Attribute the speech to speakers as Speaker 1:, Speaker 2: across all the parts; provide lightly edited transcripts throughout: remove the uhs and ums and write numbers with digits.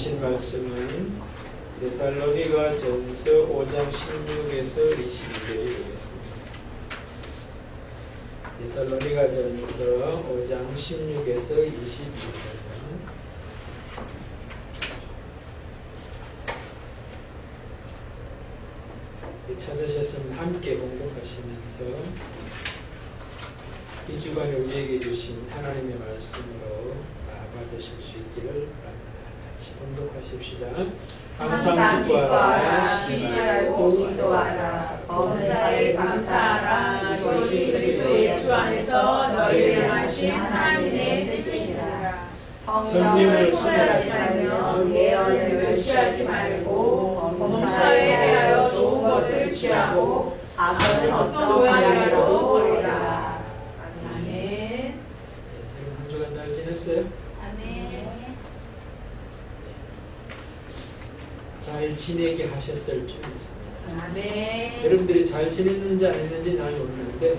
Speaker 1: 주신 말씀은 데살로니가 전서 5장 16에서 22절이 되겠습니다. 데살로니가 전서 5장 16에서 22절. 찾으셨으면 함께 공독하시면서 이 주간에 우리에게 주신 하나님의 말씀으로 받으실 수 있기를 바랍니다. 같이 공독하십시다.
Speaker 2: 항상 기뻐하라, 쉬지 말고 기도하라, 범사에 감사하라. 이것이 그리스도 예수 안에서 너희를 향하신 하나님의 뜻이니라. 성령을 소멸하지 말며 예언을 멸시하지 말고 범사에 대하여 좋은 것을 취하고 악은 어떤 모양이라도 버리라. 아멘.
Speaker 1: 여러분 한 주간 잘 지냈어요?
Speaker 2: 아멘.
Speaker 1: 잘 지내게 하셨을 줄 있습니다.
Speaker 2: 아멘.
Speaker 1: 여러분들이 잘 지냈는지 안 했는지 나는 모르는데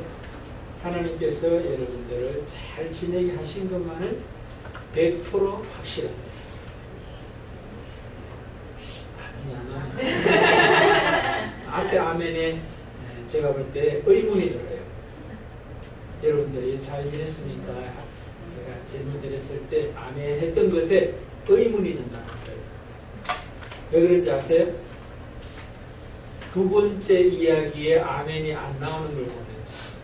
Speaker 1: 하나님께서 여러분들을 잘 지내게 하신 것만은 100% 확실합니다. 아멘이 안 앞에 아멘에 제가 볼 때 의문이 들어요. 여러분들이 잘 지냈습니까? 제가 질문 드렸을 때 아멘 했던 것에 의문이 든다는 거예요. 왜 그런지 아세요? 두 번째 이야기에 아멘이 안 나오는 걸 보면서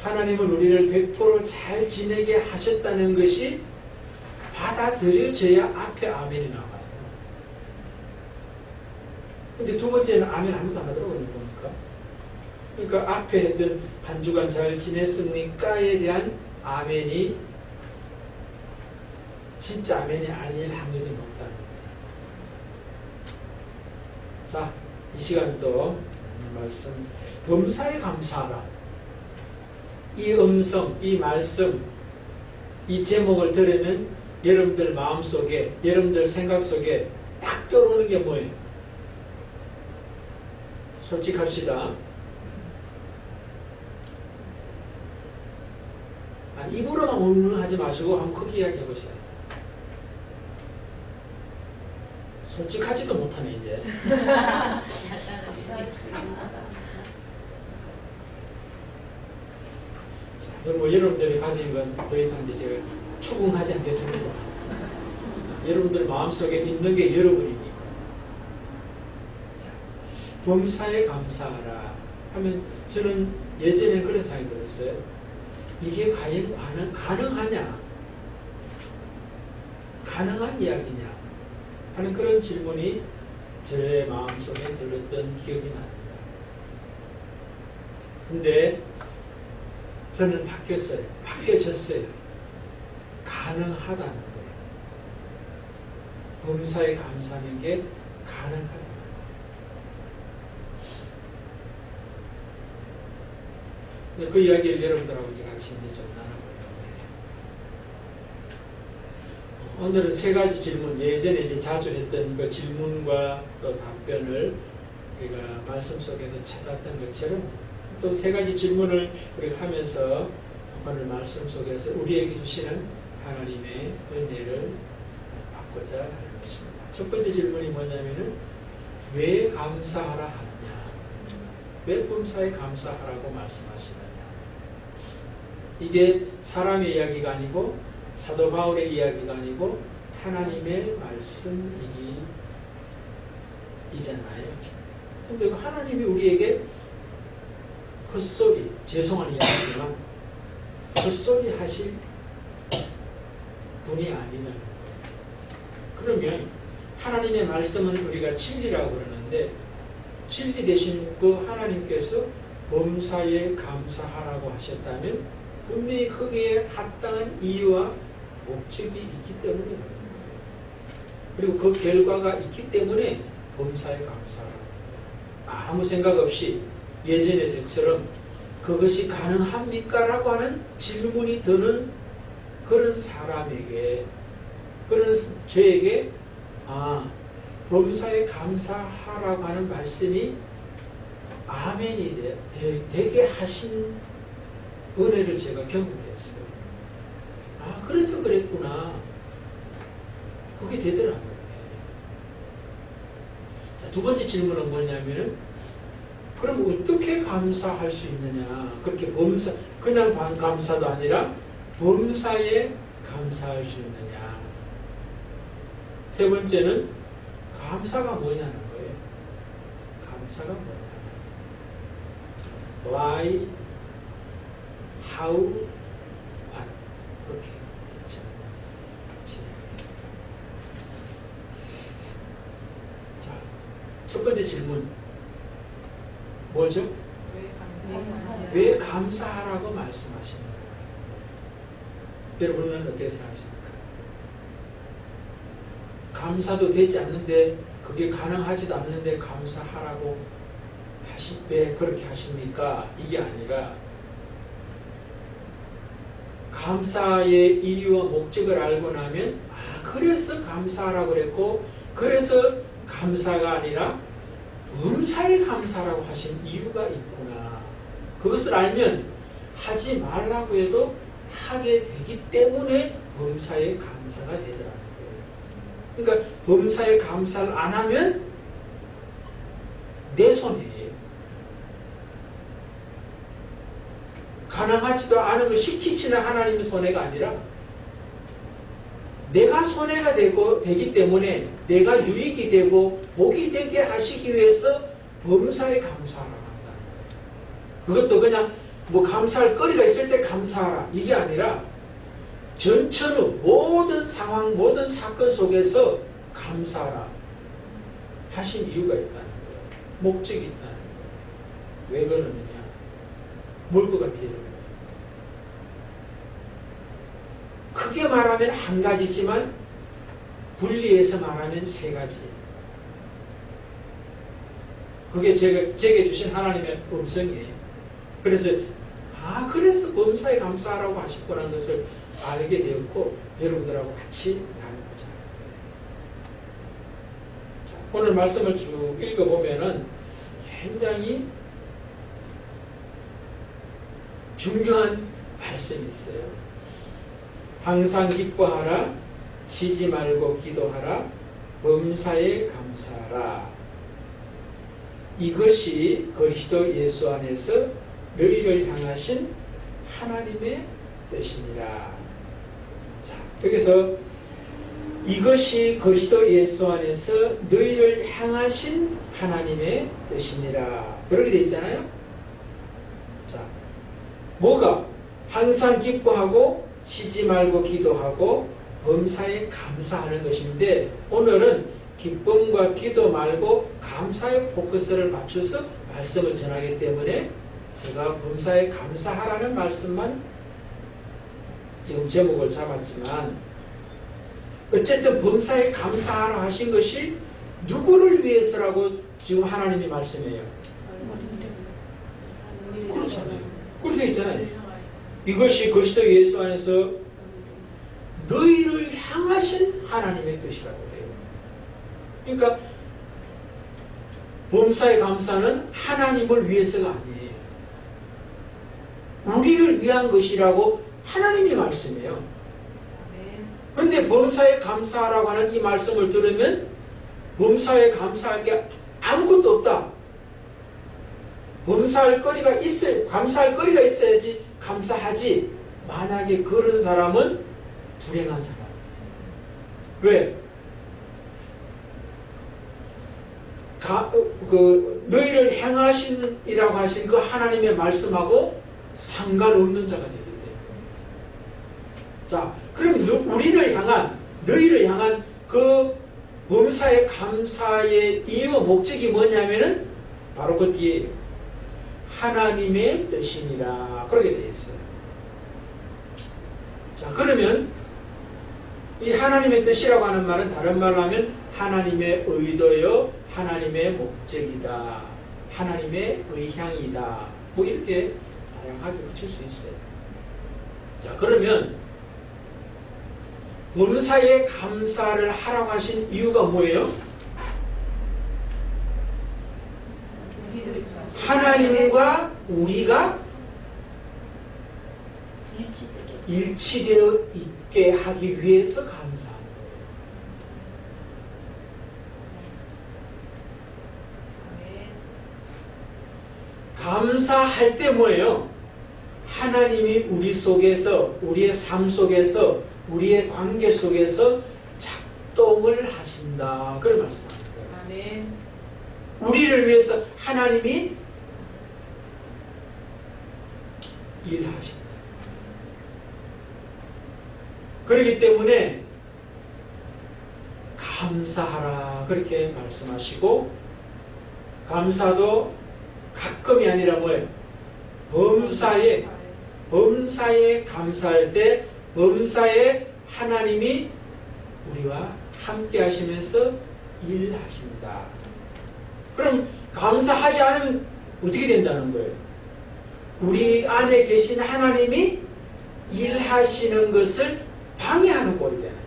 Speaker 1: 하나님은 우리를 100% 잘 지내게 하셨다는 것이 받아들여져야 앞에 아멘이 나와요. 근데 두 번째는 아멘 아무도 안 하더라고요. 보니까. 그러니까 앞에 했던 한 주간 잘 지냈습니까에 대한 아멘이 진짜 아멘이 아닐 확률이 높다는 거예요. 자, 이 시간도 말씀 범사에 감사하라. 이 음성, 이 말씀, 이 제목을 들으면 여러분들 마음속에, 여러분들 생각 속에 딱 들어오는 게 뭐예요? 솔직합시다. 입으로만 하지 마시고 한번 크게 이야기해 보세요. 솔직하지도 못하네 이제. 그럼 뭐 여러분들이 가진 건 더 이상 이제 제가 추궁하지 않겠습니다. 여러분들 마음속에 있는 게 여러분이니까. 자, 범사에 감사하라 하면 저는 예전에 그런 생각이 들었어요. 이게 과연 가능하냐? 가능한 이야기냐? 하는 그런 질문이 제 마음속에 들었던 기억이 납니다. 근데 저는 바뀌어졌어요. 가능하다는 거예요. 범사에 감사하는 게 가능하다. 그 이야기를 여러분들하고 이제 같이 이제 좀 나눠보려고 해요. 오늘은 세 가지 질문, 예전에 이제 자주 했던 그 질문과 또 답변을 우리가 말씀 속에서 찾았던 것처럼 또 세 가지 질문을 우리가 하면서 오늘 말씀 속에서 우리에게 주시는 하나님의 은혜를 받고자 하는 것입니다. 첫 번째 질문이 뭐냐면은 왜 감사하라 하느냐? 왜 범사에 감사하라고 말씀하시느냐? 이게 사람의 이야기가 아니고 사도 바울의 이야기가 아니고 하나님의 말씀이잖아요. 근데 하나님이 우리에게 헛소리, 죄송한 이야기지만 헛소리 하실 분이 아니라는 거예요. 그러면 하나님의 말씀은 우리가 진리라고 그러는데 진리 대신 그 하나님께서 범사에 감사하라고 하셨다면 분명히 거기에 합당한 이유와 목적이 있기 때문에 그런 거예요. 그리고 그 결과가 있기 때문에 범사에 감사하라고 아무 생각 없이 예전에 저처럼 그것이 가능합니까? 라고 하는 질문이 드는 그런 사람에게, 그런 저에게 범사에 감사하라고 하는 말씀이 아멘이 되게 하신 은혜를 제가 경험했어요. 아, 그래서 그랬구나. 그게 되더라고요. 자, 두 번째 질문은 뭐냐면, 그럼 어떻게 감사할 수 있느냐? 그렇게 범사, 그냥 감사도 아니라 범사에 감사할 수 있느냐? 세 번째는 감사가 뭐냐는 거예요. 감사가 뭐냐? Why, how, what. 그렇게. 자, 첫 번째 질문. 뭐죠? 왜 감사하라고 말씀하시는가? 여러분은 어떻게 생각하십니까? 감사도 되지 않는데, 그게 가능하지도 않는데 감사하라고 왜 그렇게 하십니까? 이게 아니라 감사의 이유와 목적을 알고 나면, 아, 그래서 감사하라고 그랬고, 그래서 감사가 아니라 범사에 감사라고 하신 이유가 있구나. 그것을 알면 하지 말라고 해도 하게 되기 때문에 범사에 감사가 되더라는 거예요. 그러니까 범사에 감사를 안 하면 내 손해예요. 가능하지도 않은 걸 시키시는 하나님의 손해가 아니라 내가 손해가 되기 때문에 내가 유익이 되고 복이 되게 하시기 위해서 범사에 감사하라고 한다는 거예요. 그것도 그냥 뭐 감사할 거리가 있을 때 감사하라, 이게 아니라 전천후 모든 상황, 모든 사건 속에서 감사하라 하신 이유가 있다는 거예요. 목적이 있다는 거예요. 왜 그러느냐? 뭘 것 같아요? 크게 말하면 한 가지지만 분리해서 말하면 세 가지. 그게 제게 주신 하나님의 음성이에요. 그래서 그래서 범사에 감사하라고 하셨구나 것을 알게 되었고 여러분들하고 같이 나누고자. 오늘 말씀을 쭉 읽어보면은 굉장히 중요한 말씀이 있어요. 항상 기뻐하라, 쉬지 말고 기도하라, 범사에 감사하라. 이것이 그리스도 예수 안에서 너희를 향하신 하나님의 뜻이니라. 자, 여기서 이것이 그리스도 예수 안에서 너희를 향하신 하나님의 뜻이니라. 그렇게 되어 있잖아요. 자, 뭐가? 항상 기뻐하고 쉬지 말고 기도하고 범사에 감사하는 것인데, 오늘은 기쁨과 기도 말고 감사의 포커스를 맞춰서 말씀을 전하기 때문에 제가 범사에 감사하라는 말씀만 지금 제목을 잡았지만, 어쨌든 범사에 감사하라 하신 것이 누구를 위해서라고 지금 하나님이 말씀해요. 그렇잖아요. 그렇게 되어 있잖아요. 이것이 그리스도 예수 안에서 너희를 향하신 하나님의 뜻이라고 해요. 그러니까 범사의 감사는 하나님을 위해서가 아니에요. 우리를 위한 것이라고 하나님이 말씀해요. 그런데 범사에 감사하라고 하는 이 말씀을 들으면 범사에 감사할 게 아무것도 없다. 감사할 거리가 있어야지 감사하지. 만약에 그런 사람은 불행한 사람. 왜? 너희를 향하신이라고 하신 그 하나님의 말씀하고 상관없는 자가 되게 돼요. 자, 그럼 너희를 향한 그 범사의 감사의 이유와 목적이 뭐냐면은 바로 그 뒤에 하나님의 뜻이니라. 그렇게 되어 있어요. 자, 그러면 이 하나님의 뜻이라고 하는 말은 다른 말로 하면 하나님의 의도요, 하나님의 목적이다, 하나님의 의향이다, 뭐 이렇게 다양하게 붙일 수 있어요. 자, 그러면 범사에 감사를 하라고 하신 이유가 뭐예요? 하나님과 우리가 일치되어 있게 하기 위해서 감사하는 거예요. 감사할 때 뭐예요? 하나님이 우리 속에서, 우리의 삶 속에서, 우리의 관계 속에서 작동을 하신다. 그런 말씀하는 거예요.
Speaker 2: 아멘.
Speaker 1: 우리를 위해서 하나님이 일하신다. 그렇기 때문에 감사하라 그렇게 말씀하시고, 감사도 가끔이 아니라 뭐예요? 범사에 감사할 때 범사에 하나님이 우리와 함께 하시면서 일하신다. 그럼 감사하지 않으면 어떻게 된다는 거예요? 우리 안에 계신 하나님이 일하시는 것을 방해하는 꼴이 되는 거예요.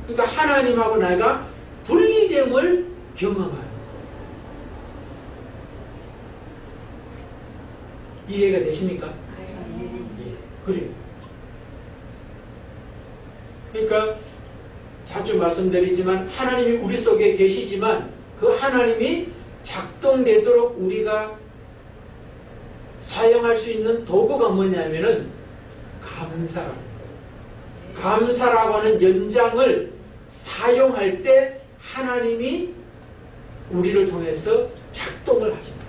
Speaker 1: 그러니까 하나님하고 내가 분리됨을 경험하는 거예요. 이해가 되십니까? 예, 그래요. 그러니까 자주 말씀드리지만 하나님이 우리 속에 계시지만 그 하나님이 작동되도록 우리가 사용할 수 있는 도구가 뭐냐면은 감사라는 거예요. 감사라고 하는 연장을 사용할 때 하나님이 우리를 통해서 작동을 하신다.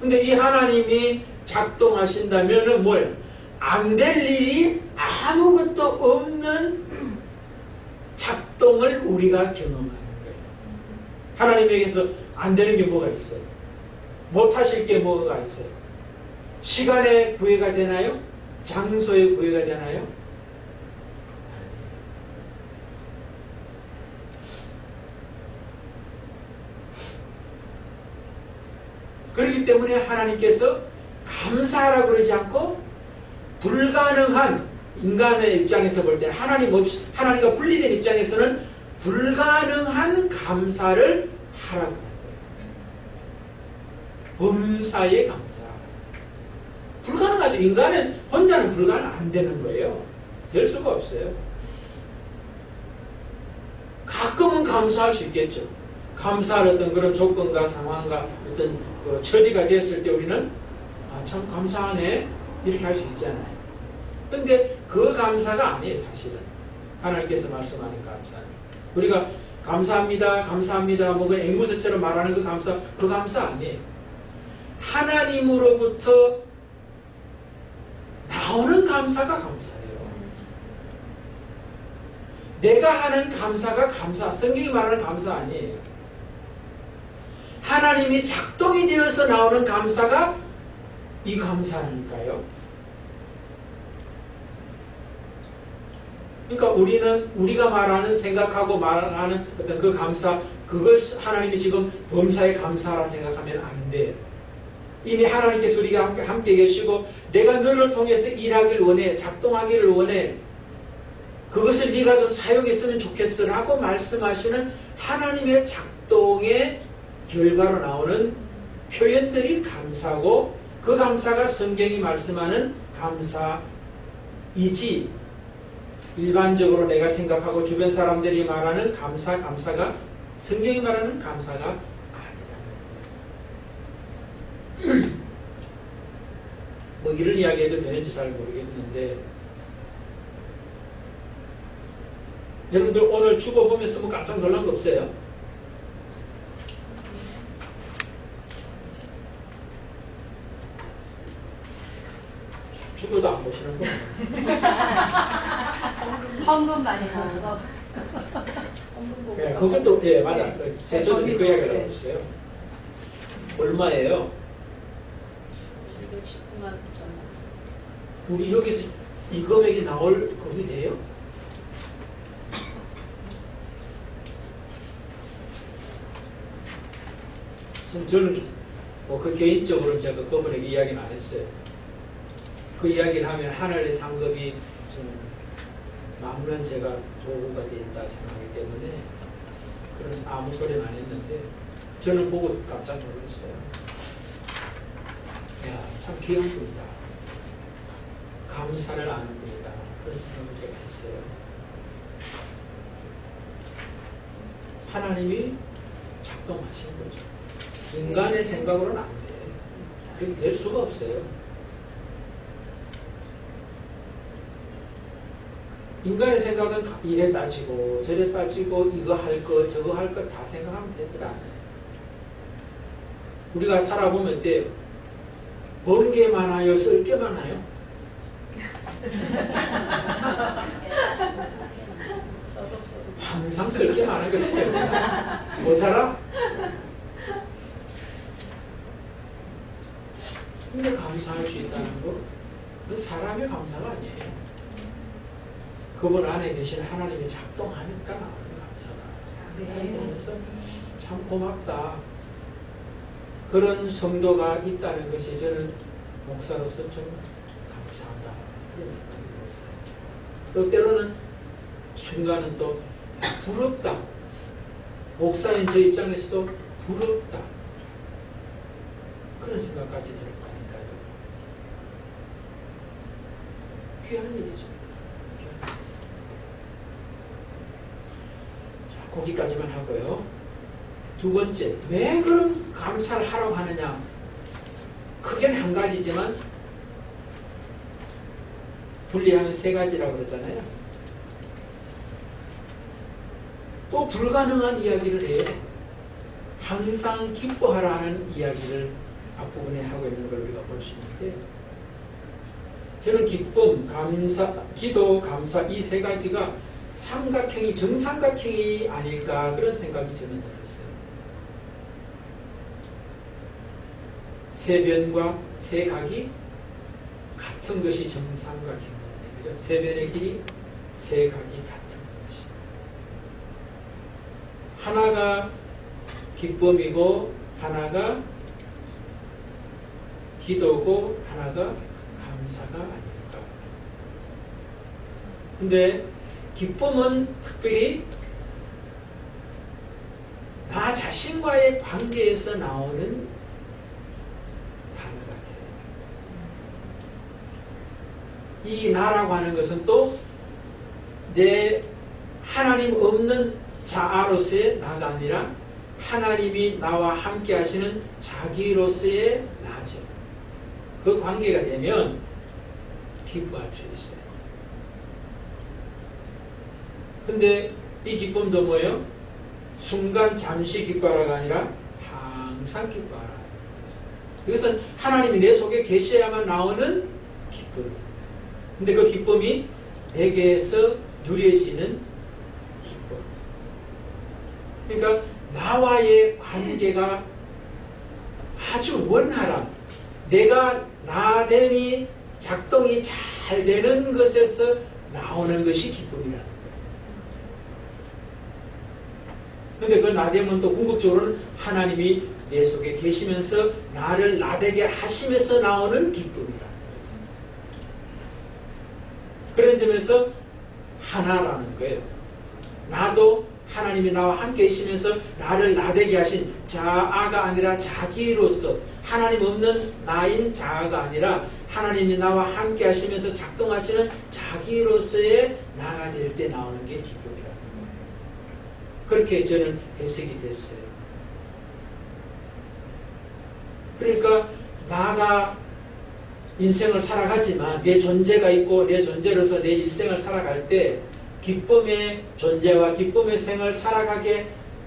Speaker 1: 근데 이 하나님이 작동하신다면은 뭐예요? 안 될 일이 아무것도 없는 작동을 우리가 경험하는 거예요. 하나님에게서 안 되는 게 뭐가 있어요? 못 하실 게 뭐가 있어요? 시간의 구애가 되나요? 장소의 구애가 되나요? 그렇기 때문에 하나님께서 감사하라 그러지 않고 불가능한, 인간의 입장에서 볼 때는 하나님과 분리된 입장에서는 불가능한 감사를 하라고 하는 거예요. 범사의 감사. 불가능하죠. 인간은 혼자는 불가능 안 되는 거예요. 될 수가 없어요. 가끔은 감사할 수 있겠죠. 감사할 어떤 그런 조건과 상황과 어떤 처지가 됐을 때 우리는 참 감사하네 이렇게 할 수 있잖아요. 그런데 그 감사가 아니에요. 사실은 하나님께서 말씀하는 감사는 우리가 감사합니다 감사합니다 뭐 그냥 앵무새처럼 말하는 그 감사 아니에요. 하나님으로부터 나오는 감사가 감사예요. 내가 하는 감사가 감사, 성경이 말하는 감사 아니에요. 하나님이 작동이 되어서 나오는 감사가 이 감사니까요. 그러니까 우리가 말하는, 생각하고 말하는 어떤 그 감사, 그걸 하나님이 지금 범사의 감사라 생각하면 안 돼요. 이미 하나님께서 우리가 함께 계시고 내가 너를 통해서 일하기를 원해, 작동하기를 원해, 그것을 네가 좀 사용했으면 좋겠어 라고 말씀하시는 하나님의 작동의 결과로 나오는 표현들이 감사고, 그 감사가 성경이 말씀하는 감사이지 일반적으로 내가 생각하고 주변 사람들이 말하는 감사가 성경이 말하는 감사가 아니라는 거예요. 뭐 이런 이야기 해도 되는지 잘 모르겠는데, 여러분들 오늘 죽어보면서 뭐 깜짝 놀란 거 없어요? 죽어도 안 보시는 거?
Speaker 2: 헌금 많이 나와서.
Speaker 1: 예, 그것도, 예, 맞아. 저도 그 이야기를 하고 있어요. 얼마예요?
Speaker 2: 719만 9천만.
Speaker 1: 우리 여기서 이 금액이 나올 금이 돼요? 저는 뭐 그 개인적으로 제가 그분에게 이야기는 안 했어요. 그 이야기를 하면 하늘의 상급이 좀 막는 제가 도구가 된다 생각하기 때문에 그런 아무 소리는 안 했는데, 저는 보고 깜짝 놀랐어요. 야, 참 귀한 분이다. 감사를 아는 분이다. 그런 생각을 제가 했어요. 하나님이 작동하신 거죠. 인간의 생각으로는 안 돼. 그렇게 될 수가 없어요. 인간의 생각은 이래 따지고 저래 따지고 이거 할 거 저거 할 거 다 생각하면 되더라. 우리가 살아보면 어때요? 번 게 많아요? 쓸 게 많아요? 항상 쓸 게 많은 것이에요. 모자라? 근데 감사할 수 있다는 거, 그건 사람의 감사가 아니에요. 그분 안에 계신 하나님이 작동하니까 나오는 감사다. 항상 보면서 참 고맙다. 그런 성도가 있다는 것이 저는 목사로서 좀 감사하다. 그런 생각이 들었어요. 또 때로는 순간은 또 부럽다. 목사인 제 입장에서도 부럽다. 그런 생각까지 들었다니까요. 귀한 일이죠. 귀한 일. 자, 거기까지만 하고요. 두 번째, 왜 그런 감사를 하라고 하느냐? 크게는 한 가지지만 분리하면 세 가지라고 그러잖아요. 또 불가능한 이야기를 해요. 항상 기뻐하라 하는 이야기를 앞부분에 하고 있는 걸 우리가 볼 수 있는데, 저는 기쁨, 감사, 기도, 감사 이 세 가지가 삼각형이 정삼각형이 아닐까 그런 생각이 저는 들었어요. 세 변과 세 각이 같은 것이 정삼각형이잖아요. 세 변의 길이 세 각이 같은 것이. 하나가 기쁨이고 하나가 기도고 하나가 감사가 아닐까. 근데 기쁨은 특별히 나 자신과의 관계에서 나오는 단어 같아요. 이 나라고 하는 것은 또 내 하나님 없는 자아로서의 나가 아니라 하나님이 나와 함께 하시는 자기로서의 나죠. 그 관계가 되면 기뻐할 수 있어요. 근데 이 기쁨도 뭐예요? 순간 잠시 기뻐하라가 아니라 항상 기뻐하라. 이것은 하나님이 내 속에 계셔야만 나오는 기쁨입니다. 근데 그 기쁨이 내게서 누려지는 기쁨. 그러니까 나와의 관계가 아주 원활한, 내가 나됨이 작동이 잘 되는 것에서 나오는 것이 기쁨이라는 거예요. 그런데 그 나됨은 또 궁극적으로는 하나님이 내 속에 계시면서 나를 나되게 하시면서 나오는 기쁨이라는 거죠. 그런 점에서 하나라는 거예요. 나도 하나님이 나와 함께 계시면서 나를 나되게 하신 자아가 아니라 자기로서, 하나님 없는 나인 자아가 아니라 하나님이 나와 함께 하시면서 작동하시는 자기로서의 나가 될 때 나오는 게 기쁨이라는 거예요. 그렇게 저는 해석이 됐어요. 그러니까 나가 인생을 살아가지만 내 존재가 있고 내 존재로서 내 일생을 살아갈 때 기쁨의 존재와 기쁨의 생을 살아가게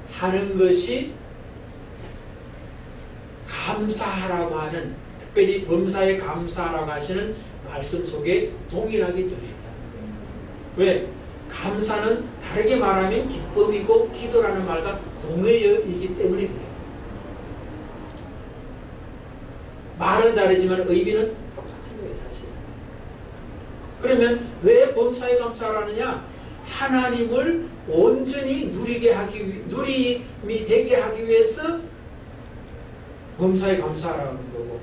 Speaker 1: 하는 것이 감사하라고 하는, 특별히 범사에 감사하라고 하시는 말씀 속에 동일하게 들어있다는 거예요. 왜? 감사는 다르게 말하면 기쁨이고 기도라는 말과 동의어이기 때문에 그래요. 말은 다르지만 의미는 똑같은 거예요, 사실. 그러면 왜 범사에 감사하느냐? 하나님을 온전히 누림이 되게 하기 위해서 범사에 감사하라는 거고,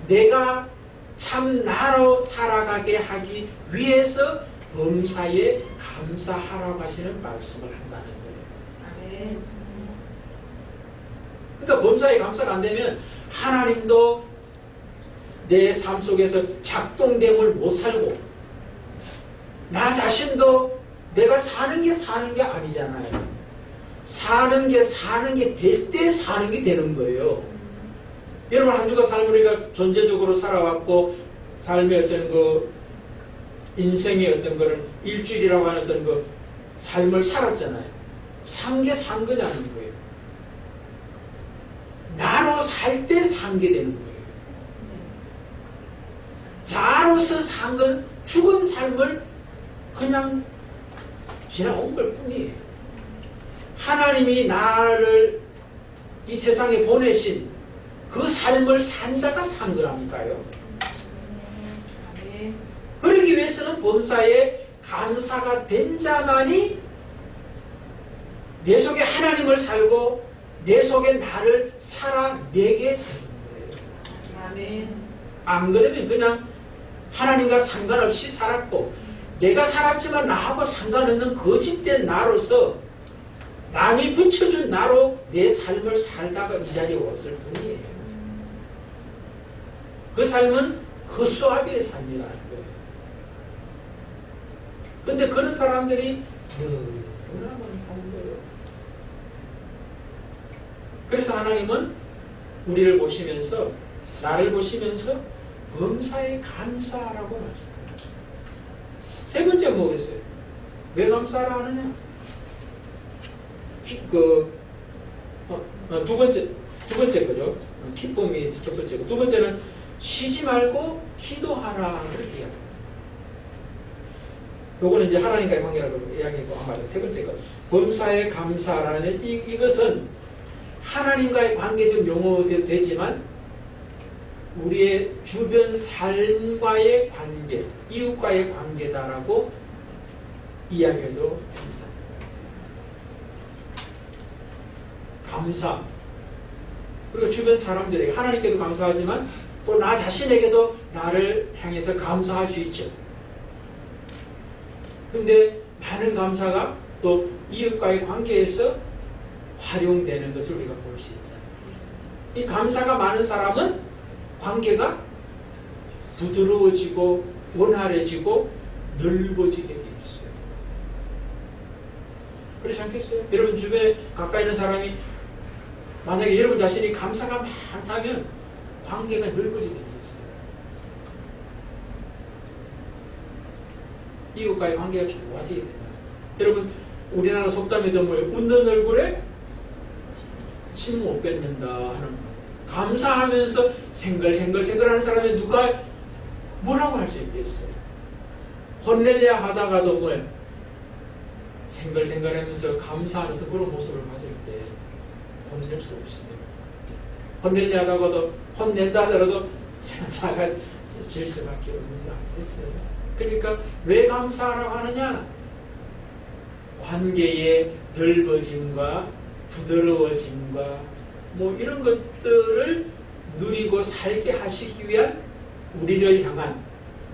Speaker 1: 내가 참 나로 살아가게 하기 위해서 범사에 감사하라고 하시는 말씀을 한다는 거예요. 그러니까 범사에 감사가 안 되면 하나님도 내 삶 속에서 작동됨을 못 살고 나 자신도 내가 사는 게 아니잖아요. 사는 게 될 때 사는 게 되는 거예요. 여러분 한 주가 삶을 우리가 존재적으로 살아왔고 삶의 어떤 그 인생의 어떤 거는 일주일이라고 하는 어떤 그 삶을 살았잖아요. 산 거냐는 거예요. 나로 살 때 산 게 되는 거예요. 자로서 산 건 죽은 삶을 그냥 지나온 걸 뿐이에요. 하나님이 나를 이 세상에 보내신 그 삶을 산 자가 산 거라니까요. 그러기 위해서는 범사에 감사가 된 자만이 내 속에 하나님을 살고 내 속에 나를 살아내게 되는 거예요.
Speaker 2: 아멘.
Speaker 1: 안 그러면 그냥 하나님과 상관없이 살았고 내가 살았지만 나하고 상관없는 거짓된 나로서 남이 붙여준 나로 내 삶을 살다가 이 자리에 왔을 뿐이에요. 그 삶은 허수아비의 삶이라는 거예요. 근데 그런 사람들이 너무나 많다는 거예요. 그래서 하나님은 우리를 보시면서 나를 보시면서 범사에 감사라고 말씀합니다. 세 번째 뭐겠어요? 왜 감사를 하느냐? 두 번째 거죠. 기쁨이 첫 번째고 두 번째는 쉬지 말고 기도하라 그렇게 이야기합니다. 요거는 이제 하나님과의 관계라고 이야기했고 아마 세 번째 거 범사에 감사라는 이것은 하나님과의 관계적 용어도 되지만 우리의 주변 삶과의 관계, 이웃과의 관계다라고 이야기해도 됩니다. 감사. 그리고 주변 사람들에게 하나님께도 감사하지만 또 나 자신에게도 나를 향해서 감사할 수 있죠. 근데 많은 감사가 또 이웃과의 관계에서 활용되는 것을 우리가 볼 수 있잖아요. 이 감사가 많은 사람은 관계가 부드러워지고 원활해지고 넓어지게 돼 있어요. 그렇지 않겠어요? 여러분 주변에 가까이 있는 사람이 만약에 여러분 자신이 감사가 많다면 관계가 넓어지게 돼 있어요. 이웃과의 관계가 좋아지게 됩니다. 여러분 우리나라 속담에도 뭐 웃는 얼굴에 침 못 뱉는다 하는 감사하면서 생글생글생글하는 사람이 누가 뭐라고 할 수 있겠어요? 혼내려 하다가도 뭐예요? 생글생글하면서 감사하는 그런 모습을 가질 때 혼낼 수 없어요. 혼내려 하다가도 혼낸다 하더라도 작아질 수밖에 없는 거 아니겠어요? 그러니까 왜 감사하라고 하느냐? 관계의 넓어짐과 부드러워짐과 뭐 이런 것들을 누리고 살게 하시기 위한 우리를 향한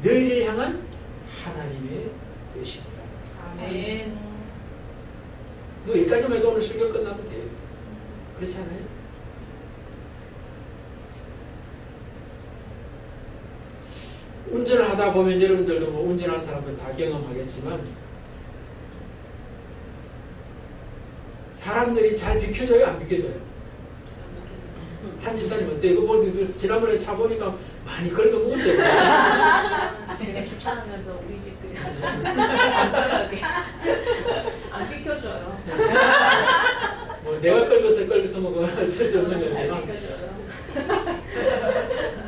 Speaker 1: 너희를 향한 하나님의 뜻입니다.
Speaker 2: 아멘.
Speaker 1: 뭐 여기까지만 해도 오늘 설교 끝나도 돼요. 그렇지 않아요? 운전을 하다 보면 여러분들도 뭐 운전하는 사람들 다 경험하겠지만 사람들이 잘 비켜줘요? 안 비켜줘요? 한 집사님 어때? 이거 보니까 지난번에 차 보니까 많이 긁어먹었대요.
Speaker 2: 제가 주차하면서 우리 집 안 비켜줘요.
Speaker 1: 뭐 내가 긁어서 먹으면 어쩔 수 없는 거지만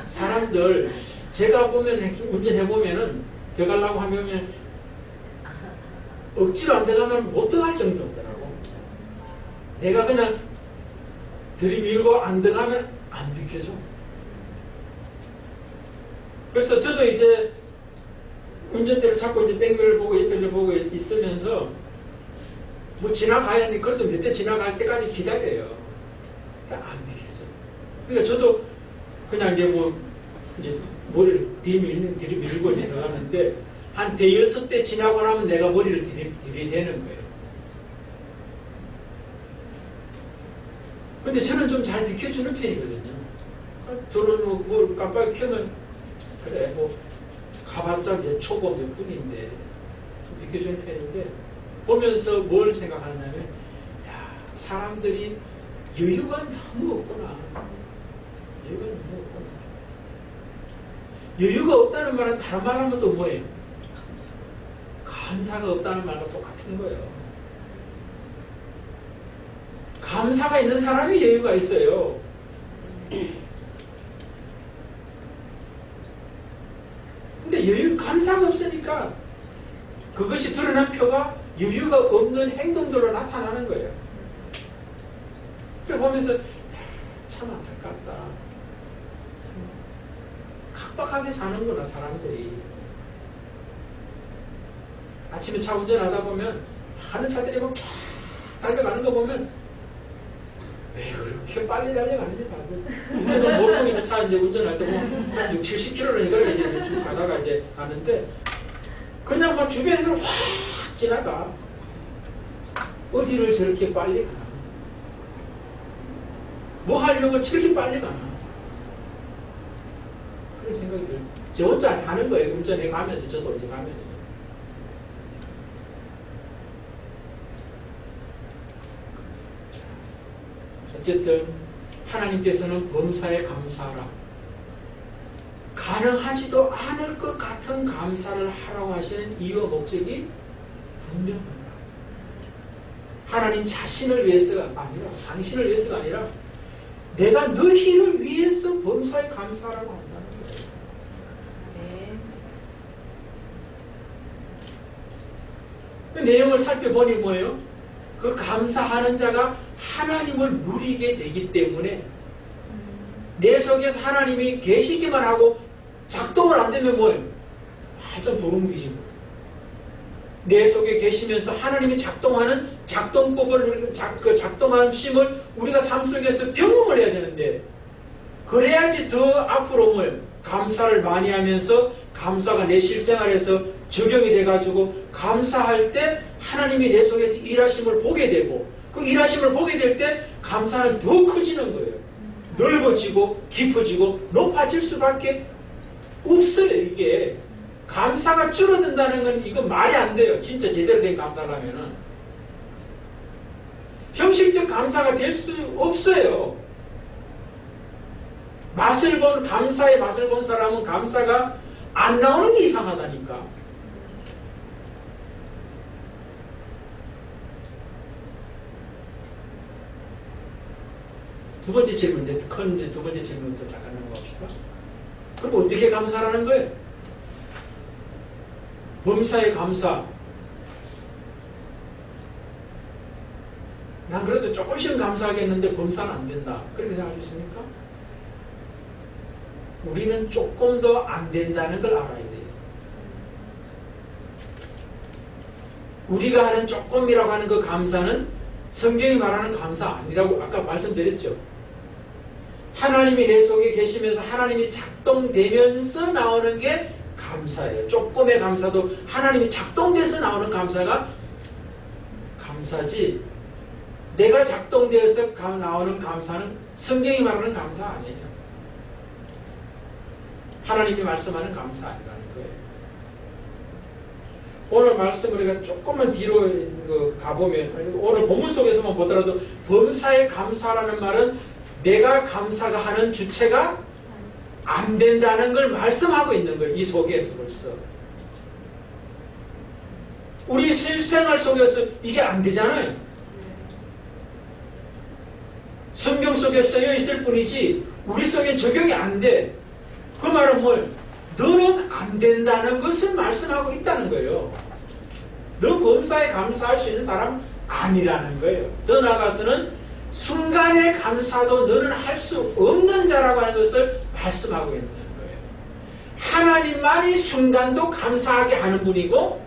Speaker 1: 사람들 제가 보면 운전해보면은 들어가려고 하면 억지로 안 들어가면 못 들어갈 정도더라고. 내가 그냥 들이밀고 안 들어가면 안 비켜줘. 그래서 저도 이제 운전대를 잡고 이제 백미를 보고 옆에를 보고 있으면서 뭐 지나가야 하는데 그래도 몇 대 지나갈 때까지 기다려요. 안 비켜줘. 그러니까 저도 그냥 이제 뭐 이제 머리를 들이밀고 이제 들어가는데 한 대여섯 대 지나고 나면 내가 머리를 들이대는 거예요. 근데 저는 좀 잘 비켜주는 편이거든요. 들어놓고 뭘 깜빡이 켜면 그래 뭐 가봤자 몇 초고 몇 분인데 좀 비켜주는 편인데 보면서 뭘 생각하냐면 야 사람들이 여유가 너무 없구나. 여유가 너무 없구나. 여유가 없다는 말은 다른 말하면 또 뭐예요? 감사가 없다는 말과 똑같은 거예요. 감사가 있는 사람이 여유가 있어요. 근데 감사가 없으니까 그것이 드러난 표가 여유가 없는 행동들로 나타나는 거예요. 그래 보면서 참 안타깝다. 각박하게 사는구나 사람들이. 아침에 차 운전하다 보면 하는 차들이 막 쫙 달려가는 거 보면 왜 그렇게 빨리 달려가는지 다들. 저는 보통 차 이제 운전할 때 보면 한 60, 70km를 이걸 이제 쭉 가다가 이제 가는데 그냥 막 주변에서 확 지나가. 어디를 저렇게 빨리 가나? 뭐 하려고 저렇게 빨리 가나? 그런 생각이 들어요. 저 혼자 하는 거예요. 운전해 가면서 저도 이제 가면서. 어쨌든 하나님께서는 범사에 감사하라. 가능하지도 않을 것 같은 감사를 하라고 하시는 이유와 목적이 분명합니다. 하나님 자신을 위해서가 아니라 당신을 위해서가 아니라 내가 너희를 위해서 범사에 감사하라고 한다는 거예요. 그 내용을 살펴보니 뭐예요? 그 감사하는 자가 하나님을 누리게 되기 때문에 내 속에서 하나님이 계시기만 하고 작동을 안 되면 뭐예요? 좀 도루묵이지. 내 속에 계시면서 하나님이 작동하는 작동법을 그 작동하심을 우리가 삶 속에서 경험을 해야 되는데 그래야지 더 앞으로 뭐예요? 감사를 많이 하면서 감사가 내 실생활에서 적용이 돼가지고 감사할 때 하나님이 내 속에서 일하심을 보게 되고 그 일하심을 보게 될 때 감사는 더 커지는 거예요. 넓어지고 깊어지고 높아질 수밖에 없어요. 이게 감사가 줄어든다는 건 이거 말이 안 돼요. 진짜 제대로 된 감사라면은 형식적 감사가 될 수 없어요. 감사의 맛을 본 사람은 감사가 안 나오는 게 이상하다니까. 두 번째 질문, 큰 두 번째 질문부터 잠깐 넘어갑시다. 그럼 어떻게 감사하는 거예요? 범사의 감사. 난 그래도 조금씩은 감사하겠는데 범사는 안 된다. 그렇게 생각하셨습니까? 우리는 조금 더 안 된다는 걸 알아야 돼요. 우리가 하는 조금이라고 하는 그 감사는 성경이 말하는 감사 아니라고 아까 말씀드렸죠. 하나님이 내 속에 계시면서 하나님이 작동되면서 나오는 게 감사예요. 조금의 감사도 하나님이 작동돼서 나오는 감사가 감사지 내가 작동되어서 나오는 감사는 성경이 말하는 감사 아니에요. 하나님이 말씀하는 감사 아니라는 거예요. 오늘 말씀 우리가 조금만 뒤로 가보면 오늘 본문 속에서만 보더라도 범사에 감사라는 말은 내가 감사가 하는 주체가 안 된다는 걸 말씀하고 있는 거예요. 이 속에서 벌써. 우리 실생활 속에서 이게 안 되잖아요. 성경 속에 쓰여 있을 뿐이지 우리 속엔 적용이 안 돼. 그 말은 뭐예요? 너는 안 된다는 것을 말씀하고 있다는 거예요. 너 범사에 감사할 수 있는 사람 아니라는 거예요. 더 나아가서는 순간의 감사도 너는 할 수 없는 자라고 하는 것을 말씀하고 있는 거예요. 하나님만이 순간도 감사하게 하는 분이고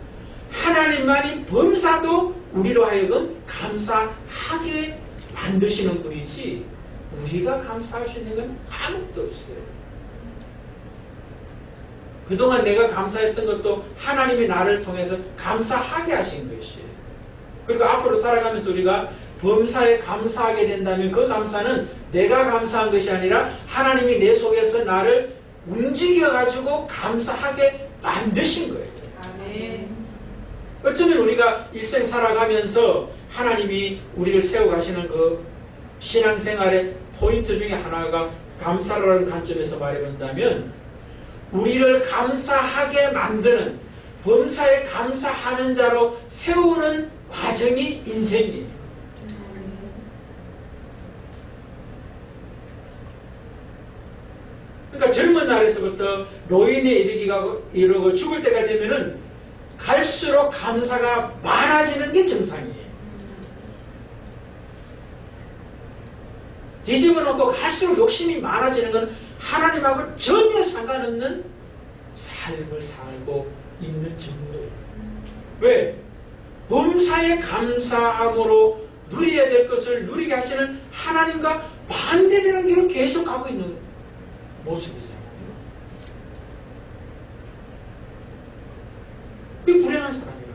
Speaker 1: 하나님만이 범사도 우리로 하여금 감사하게 만드시는 분이지 우리가 감사할 수 있는 건 아무것도 없어요. 그동안 내가 감사했던 것도 하나님이 나를 통해서 감사하게 하신 것이에요. 그리고 앞으로 살아가면서 우리가 범사에 감사하게 된다면 그 감사는 내가 감사한 것이 아니라 하나님이 내 속에서 나를 움직여가지고 감사하게 만드신 거예요.
Speaker 2: 아멘.
Speaker 1: 어쩌면 우리가 일생 살아가면서 하나님이 우리를 세워가시는 그 신앙생활의 포인트 중에 하나가 감사라는 관점에서 말해본다면 우리를 감사하게 만드는 범사에 감사하는 자로 세우는 과정이 인생이에요. 그러니까 젊은 날에서부터 노인에 이르고 죽을 때가 되면은 갈수록 감사가 많아지는 게 정상이에요. 뒤집어 놓고 갈수록 욕심이 많아지는 건 하나님하고 전혀 상관없는 삶을 살고 있는 정도예요. 왜? 범사에 감사함으로 누려야 될 것을 누리게 하시는 하나님과 반대되는 길을 계속 가고 있는 모습이잖아요. 그게 불행한 사람이라.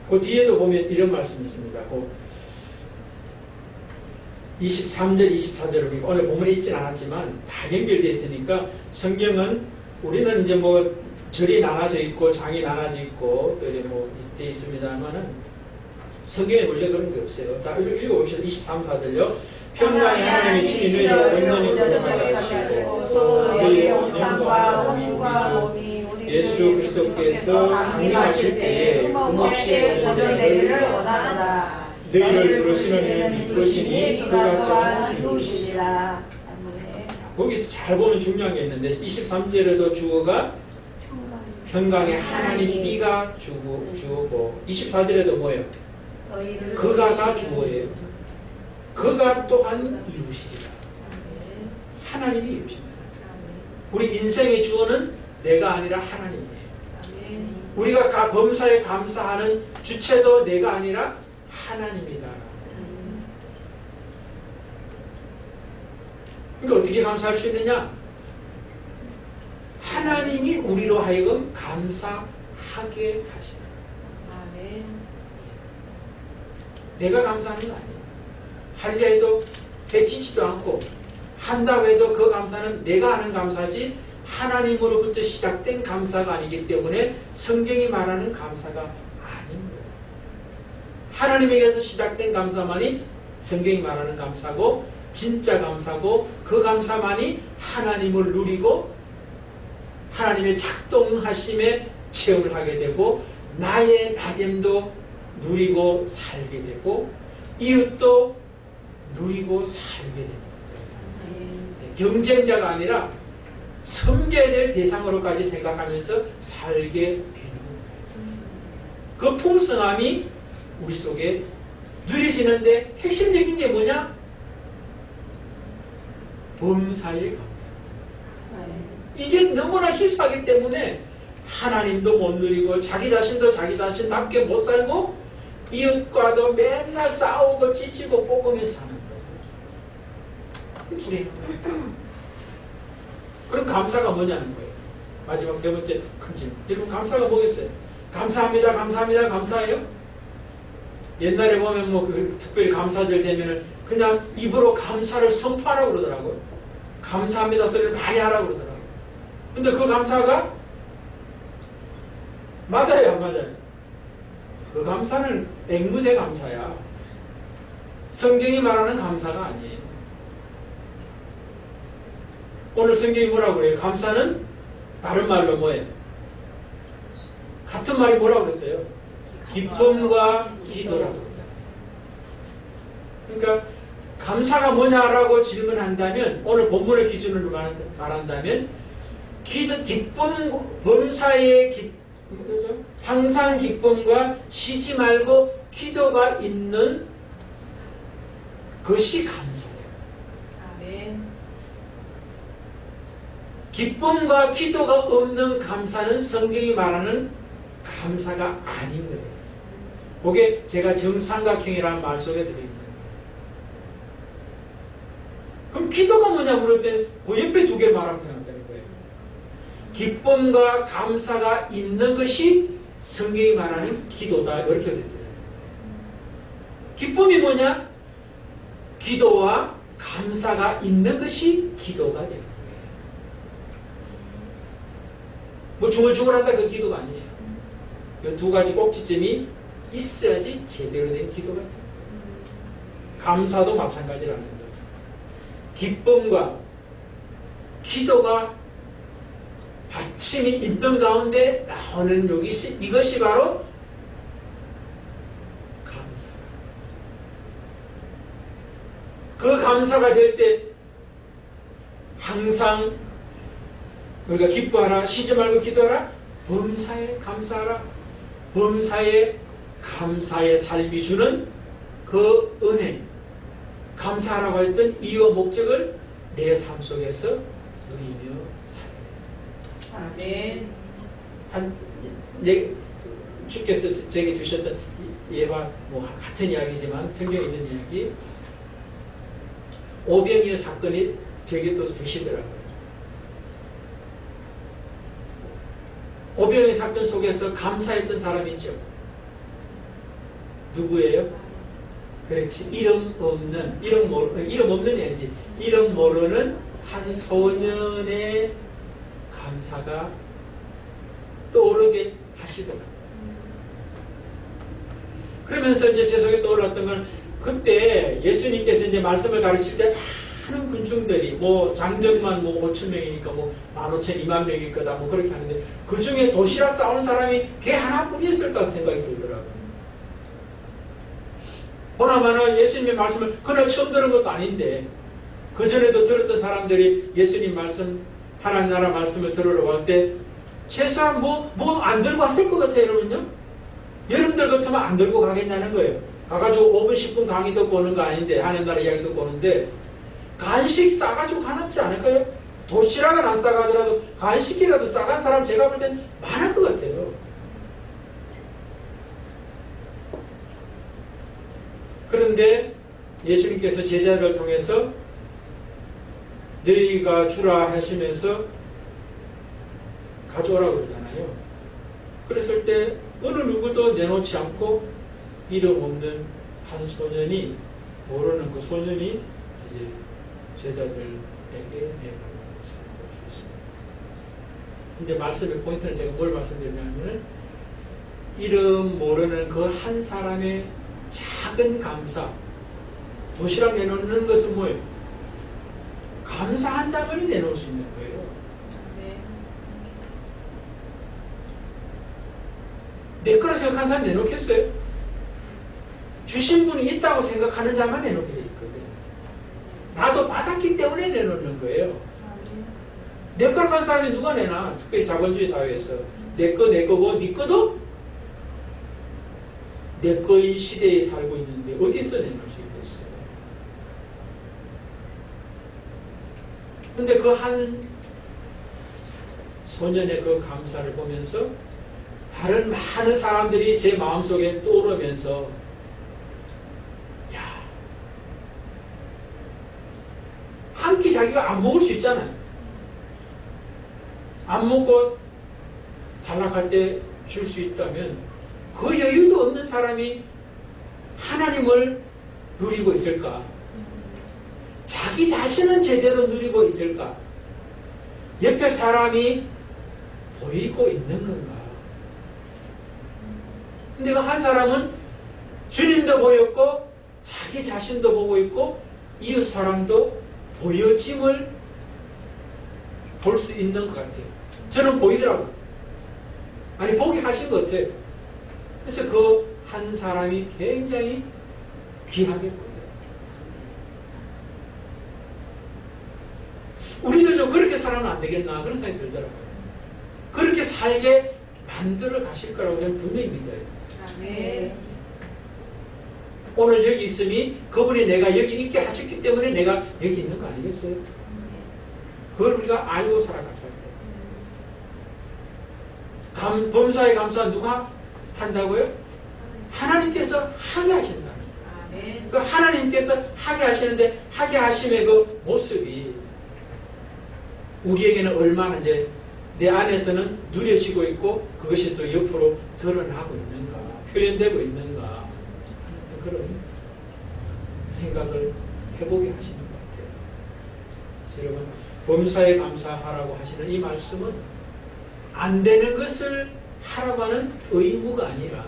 Speaker 1: 그 뒤에도 보면 이런 말씀이 있습니다. 그 23절, 24절을 우리 오늘 본문에 있진 않았지만 다 연결되어 있으니까 성경은 우리는 이제 뭐 절이 나눠져 있고 장이 나눠져 있고 또 이렇게 뭐 되어 있습니다만은 성경에 원래 그런 게 없어요. 자, 읽어봅시다. 23, 4절요. 평강의 하나님의 친히 너희를 온전히 구원하게 하시고 또 너희의 영과 몸이 우리 주 예수 그리스도께서 강림하실 때에 흠없이 온전되기를 원하노라. 너희를 부르시는 이는 이것이니 그가 또한 이루시리라. 거기서 잘 보면 중요한 게 있는데 23절에도 주어가 평강의 하나님 이가 주어고 24절에도 뭐예요? 그가가 주어예요. 그가 또한 이루시리라. 하나님이 이루신다. 우리 인생의 주어는 내가 아니라 하나님이에요. 우리가 범사에 감사하는 주체도 내가 아니라 하나님이다. 그러니까 어떻게 감사할 수 있느냐? 하나님이 우리로 하여금 감사하게 하시다.
Speaker 2: 아멘.
Speaker 1: 내가 감사하는 거 아니에요. 하려 해도 해치지도 않고 한다고 해도 그 감사는 내가 하는 감사지 하나님으로부터 시작된 감사가 아니기 때문에 성경이 말하는 감사가 아닌 거예요. 하나님에게서 시작된 감사만이 성경이 말하는 감사고 진짜 감사고 그 감사만이 하나님을 누리고 하나님의 작동하심에 체험을 하게 되고 나의 나됨도 누리고 살게 되고 이웃도 누리고 살게 됩니다. 경쟁자가 아니라 섬겨야 될 대상으로까지 생각하면서 살게 되는 거예요. 그 풍성함이 우리 속에 누려지는데 핵심적인 게 뭐냐? 범사의 감사. 이게 너무나 희소하기 때문에 하나님도 못 누리고 자기 자신도 자기 자신답게 못 살고 이웃과도 맨날 싸우고 찢고 볶으며 사는 거예요. 불행한 거예요. 그럼 감사가 뭐냐는 거예요. 마지막 세 번째 큰 질문. 여러분 감사가 뭐겠어요? 감사합니다, 감사합니다, 감사해요? 옛날에 보면 뭐 특별히 감사절 되면은 그냥 입으로 감사를 선포하라고 그러더라고요. 감사합니다 소리를 많이 하라고 그러더라고요. 근데 그 감사가 맞아요, 안 맞아요? 그 감사는 앵무새 감사야. 성경이 말하는 감사가 아니에요. 오늘 성경이 뭐라고 그래요? 감사는 다른 말로 뭐예요? 같은 말이 뭐라고 그랬어요? 기쁨과 기도라고 그랬잖아요. 그러니까 감사가 뭐냐라고 질문한다면 오늘 본문을 기준으로 말한다면 기쁨, 범사의 항상 기쁨과 쉬지 말고 기도가 있는 것이 감사예요.
Speaker 2: 아멘.
Speaker 1: 기쁨과 기도가 없는 감사는 성경이 말하는 감사가 아닌 거예요. 그게 제가 정삼각형이라는 말 속에 들어있는 거예요. 그럼 기도가 뭐냐 물을 때 그 옆에 두 개 말하면 생각되는 거예요. 기쁨과 감사가 있는 것이 성경이 말하는 기도다. 이렇게 됐대요. 기쁨이 뭐냐? 기도와 감사가 있는 것이 기도가 되는 거예요. 뭐 중얼중얼한다 그 기도가 아니에요. 이 두 가지 꼭지점이 있어야지 제대로 된 기도가 돼요. 감사도 마찬가지라는 거죠. 기쁨과 기도가 받침이 있는 가운데 나오는 이것이 바로 감사. 그 감사가 될 때 항상 우리가 기뻐하라, 쉬지 말고 기도하라, 범사에 감사하라. 범사에 감사의 삶이 주는 그 은혜, 감사하라고 했던 이유와 목적을 내 삶 속에서 누리며 살아야
Speaker 2: 아멘.
Speaker 1: 주께서 제게 주셨던 예와 뭐 같은 이야기지만 성경에 있는 이야기, 오병이어 사건이 제게 또 주시더라고요. 오병이어 사건 속에서 감사했던 사람이 있죠. 누구예요? 그렇지. 이름 없는 아니지. 이름 모르는 한 소년의 감사가 떠오르게 하시더라. 그러면서 이제 제 속에 떠올랐던 건, 그때 예수님께서 이제 말씀을 가르칠 때 많은 군중들이, 뭐 장정만 뭐 5,000명이니까 뭐 15,000, 2만 명일 거다 뭐 그렇게 하는데, 그 중에 도시락 싸온 사람이 걔 하나뿐이었을까 생각이 들더라고요. 보나마나 예수님의 말씀을 그날 처음 들은 것도 아닌데, 그전에도 들었던 사람들이 예수님 말씀, 하나님 나라 말씀을 들으러 갈 때 최소한 뭐 안 들고 왔을 것 같아요, 여러분요? 여러분들 같으면 안 들고 가겠냐는 거예요. 가가지고 5분, 10분 강의 듣고 오는 거 아닌데, 하나님 나라 이야기 듣고 오는데, 간식 싸가지고 가놨지 않을까요? 도시락은 안 싸가더라도 간식이라도 싸간 사람 제가 볼 땐 많을 것 같아요. 그런데 예수님께서 제자를 통해서 너희가 주라 하시면서 가져오라고 그러잖아요. 그랬을 때 어느 누구도 내놓지 않고 이름 없는 한 소년이, 모르는 그 소년이 이제 제자들에게 내놓은 것을 볼 수 있습니다. 근데 말씀의 포인트는 제가 뭘 말씀드리냐면, 이름 모르는 그 한 사람의 작은 감사, 도시락 내놓는 것은 뭐예요? 감사 한 장을 내놓을 수 있는 거예요. 내 거라 생각하는 사람 내놓겠어요? 주신 분이 있다고 생각하는 자만 내놓게 돼 있거든요. 나도 받았기 때문에 내놓는 거예요. 내 거라고 하는 사람이 누가 내나? 특별히 자본주의 사회에서 내 거고 네 거도 내 거의 시대에 살고 있는데 어디서 내놓을 수 있겠어요? 근데 그 한 소년의 그 감사를 보면서 다른 많은 사람들이 제 마음속에 떠오르면서, 야, 한 끼 자기가 안 먹을 수 있잖아요. 안 먹고 탈락할 때 줄 수 있다면 그 여유도 없는 사람이 하나님을 누리고 있을까? 자기 자신은 제대로 누리고 있을까? 옆에 사람이 보이고 있는 건가? 근데 그 한 사람은 주님도 보였고 자기 자신도 보고 있고 이웃 사람도 보여짐을 볼 수 있는 것 같아요. 저는 보이더라고요. 아니, 보게 하신 것 같아요. 그래서 그 한 사람이 굉장히 귀하게 보이더라고요. 우리도 좀 그렇게 살아면 안 되겠나 그런 생각이 들더라고요. 그렇게 살게 만들어 가실 거라고 저는 분명히 믿어요.
Speaker 2: 아멘.
Speaker 1: 오늘 여기 있음이 그분이 내가 여기 있게 하셨기 때문에 내가 여기 있는 거 아니겠어요? 그걸 우리가 알고 살아가서요. 범사에 감사 누가 한다고요? 하나님께서 하게 하신다.
Speaker 2: 아멘.
Speaker 1: 그 하나님께서 하게 하시는데 하게 하심의 그 모습이 우리에게는 얼마나 이제 내 안에서는 누려지고 있고 그것이 또 옆으로 드러나고 있는가, 표현되고 있는가, 그런 생각을 해보게 하시는 것 같아요. 그래서 여러분, 범사에 감사하라고 하시는 이 말씀은 안 되는 것을 하라고 하는 의무가 아니라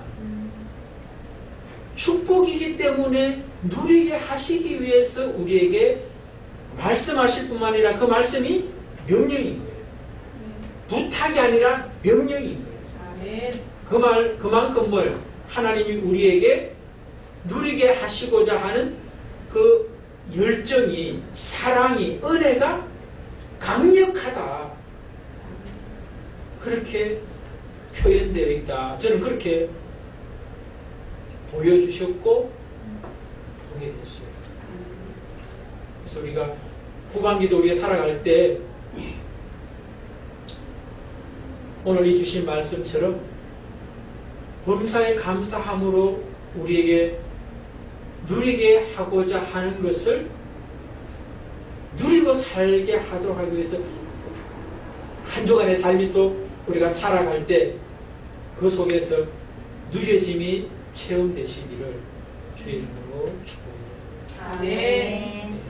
Speaker 1: 축복이기 때문에 누리게 하시기 위해서 우리에게 말씀하실 뿐만 아니라 그 말씀이 명령인 거예요. 부탁이 아니라 명령인 거예요.
Speaker 2: 아멘.
Speaker 1: 그만큼 뭐예요? 하나님이 우리에게 누리게 하시고자 하는 그 열정이, 사랑이, 은혜가 강력하다. 그렇게 표현되어 있다. 저는 그렇게 보여주셨고 보게 됐어요. 그래서 우리가 후반기도 우리가 살아갈 때 오늘 이 주신 말씀처럼 범사에 감사함으로 우리에게 누리게 하고자 하는 것을 누리고 살게 하도록 하기 위해서 한 주간의 삶이 또 우리가 살아갈 때 그 속에서 누려짐이 체험되시기를 주의 이름으로 축복합니다.
Speaker 2: 아멘.